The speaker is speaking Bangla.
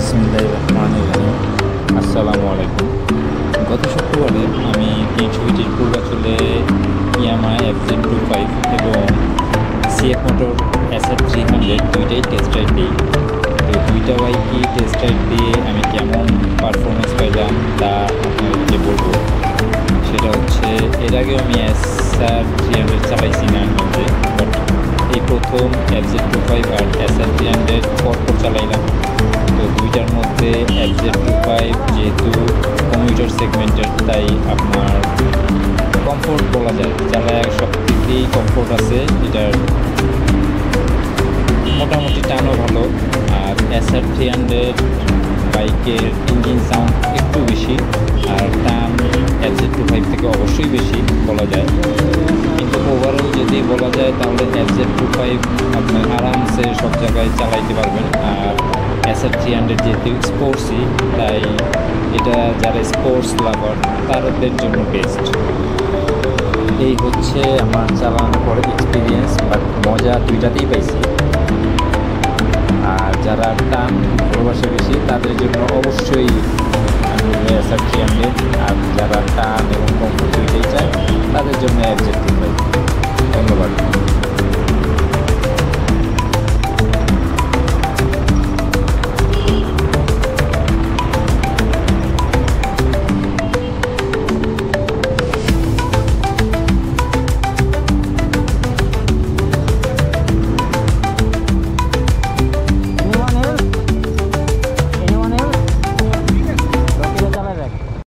বিসমিল্লাহির রহমানির রহিম। আসসালামু আলাইকুম। গত শুক্রবারে আমি 320 পূর্বাচলে ইয়ামাহা FZ25 এবং CF মোটর SR300 দুইটাই টেস্ট রাইড দিই। তো দুইটা বাইকই টেস্ট রাইড দিয়ে আমি কেমন পারফরমেন্স পাইলাম তা আপনাদেরকে বলবো। সেটা হচ্ছে এর আগেও আমি SR300 চালাইছি নারায়ণগঞ্জে, বাট এই প্রথম FZ25 আর SR300 পরপর চালাইলাম। তো দুইটার মধ্যে FZ25 যেহেতু কমিউটার সেগমেন্টের, তাই আপনার কমফোর্ট বলা যায়, চালায় সব দিকেই কমফোর্ট আছে। এটার মোটামুটি টানও ভালো। আর SR300 বাইকের ইঞ্জিন সাউন্ড একটু বেশি, আর টান FZ25 থেকে অবশ্যই বেশি বলা যায়। কিন্তু ওভারঅল যদি বলা যায় তাহলে FZ25 আপনার আরামসে সব জায়গায় চালাইতে পারবেন। আর SR300 যেহেতু স্পোর্টসই, তাই এটা যারা স্পোর্টস লাভার তাদের জন্য বেস্ট। এই হচ্ছে আমার চালানোর পরে এক্সপিরিয়েন্স, বাট মজা দুইটাতেই পাইছি। আর যারা টান ভালোবাসে বেশি তাদের জন্য অবশ্যই আমি SR300, আর যারা টান এবং কমফোর্ট দুইটাই চায় তাদের জন্য FZ25।